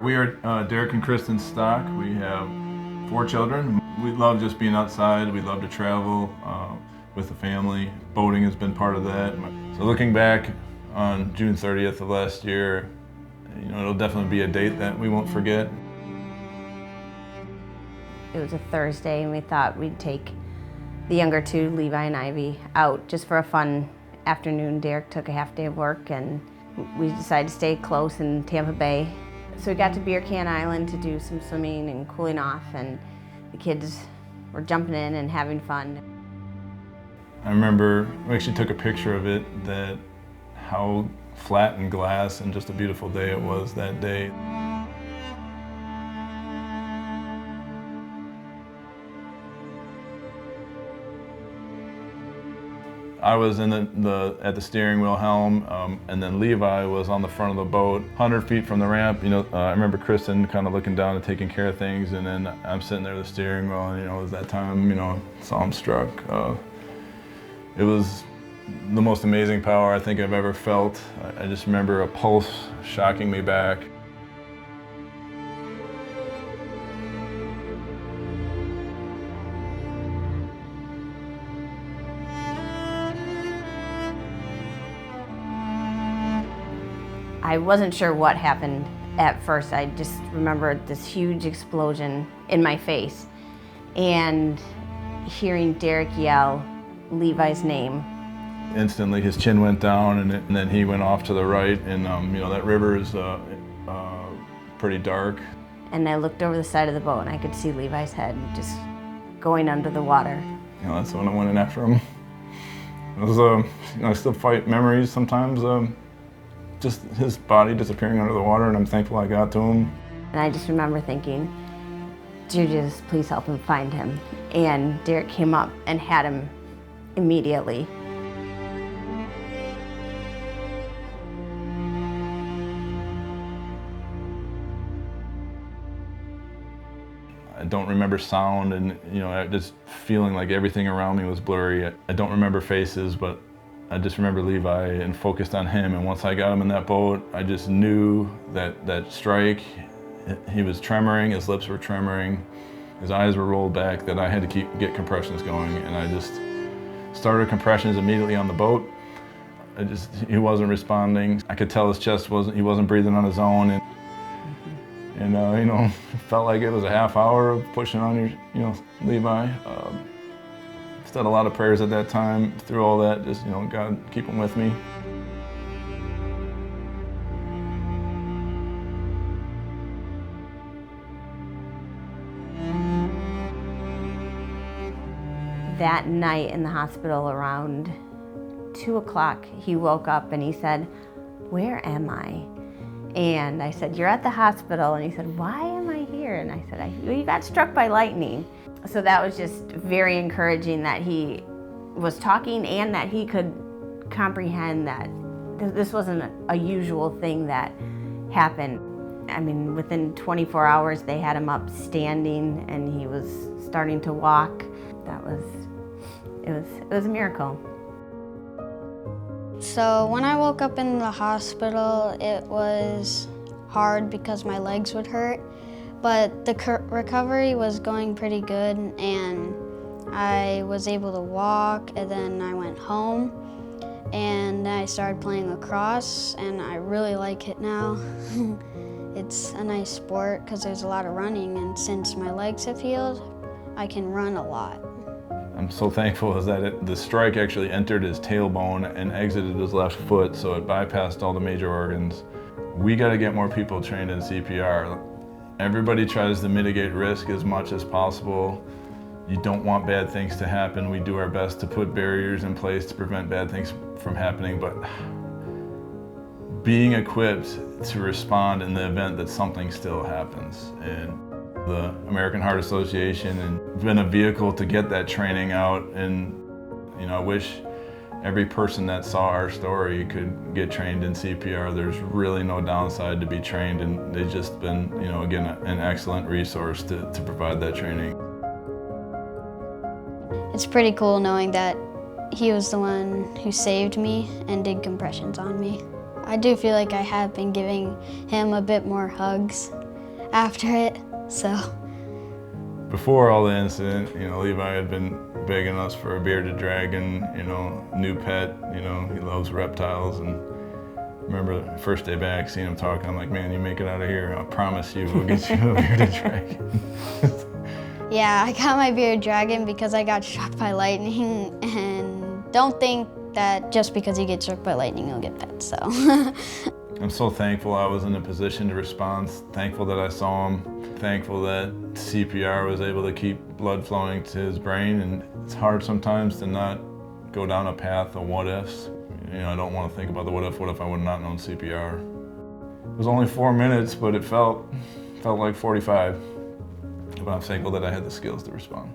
We are Derek and Kristen Stock. We have 4 children. We love just being outside. We love to travel with the family. Boating has been part of that. So looking back on June 30th of last year, it'll definitely be a date that we won't forget. It was a Thursday and we thought we'd take the younger 2, Levi and Ivy, out just for a fun afternoon. Derek took a half day of work and we decided to stay close in Tampa Bay. So we got to Beer Can Island to do some swimming and cooling off, and the kids were jumping in and having fun. I remember we actually took a picture of it, that how flat and glass and just a beautiful day it was that day. I was at the steering wheel helm, and then Levi was on the front of the boat, 100 feet from the ramp. I remember Kristen kind of looking down and taking care of things, and then I'm sitting there at the steering wheel, and it was that time, saw him struck. It was the most amazing power I think I've ever felt. I just remember a pulse shocking me back. I wasn't sure what happened at first. I just remembered this huge explosion in my face and hearing Derek yell Levi's name. Instantly his chin went down, and then he went off to the right, and that river is pretty dark. And I looked over the side of the boat and I could see Levi's head just going under the water. That's when I went in after him. It was, I still fight memories sometimes. Just his body disappearing under the water, and I'm thankful I got to him. And I just remember thinking, Jesus, please help him find him. And Derek came up and had him immediately. I don't remember sound, and just feeling like everything around me was blurry. I don't remember faces, but I just remember Levi and focused on him, and once I got him in that boat, I just knew that strike, he was tremoring, his lips were tremoring, his eyes were rolled back, that I had to get compressions going, and I just started compressions immediately on the boat. He wasn't responding. I could tell his chest he wasn't breathing on his own, and it felt like it was a half hour of pushing on Levi. Said a lot of prayers at that time. Through all that, just, God, keep him with me. That night in the hospital around 2 o'clock, he woke up and he said, "Where am I?" And I said, "You're at the hospital." And he said, "Why am I here?" And I said, "You got struck by lightning." So that was just very encouraging that he was talking and that he could comprehend that this wasn't a usual thing that happened. I mean, within 24 hours, they had him up standing and he was starting to walk. It was a miracle. So when I woke up in the hospital, it was hard because my legs would hurt. But the recovery was going pretty good, and I was able to walk, and then I went home, and I started playing lacrosse, and I really like it now. It's a nice sport because there's a lot of running, and since my legs have healed, I can run a lot. I'm so thankful that the strike actually entered his tailbone and exited his left foot, so it bypassed all the major organs. We got to get more people trained in CPR. Everybody tries to mitigate risk as much as possible. You don't want bad things to happen. We do our best to put barriers in place to prevent bad things from happening, but being equipped to respond in the event that something still happens. And the American Heart Association has been a vehicle to get that training out, and I wish every person that saw our story could get trained in CPR. There's really no downside to be trained, and they've just been, again, an excellent resource to provide that training. It's pretty cool knowing that he was the one who saved me and did compressions on me. I do feel like I have been giving him a bit more hugs, after it, so. Before all the incident, Levi had been begging us for a bearded dragon, new pet, he loves reptiles. And I remember the first day back, seeing him talking, I'm like, man, you make it out of here, I promise you, we'll get you a bearded dragon. Yeah, I got my bearded dragon because I got struck by lightning, and don't think that just because you get struck by lightning, you'll get pets, so. I'm so thankful I was in a position to respond, thankful that I saw him, thankful that CPR was able to keep blood flowing to his brain, and it's hard sometimes to not go down a path of what ifs. I don't want to think about the what if I would have not known CPR. It was only 4 minutes, but it felt like 45. But I'm thankful that I had the skills to respond.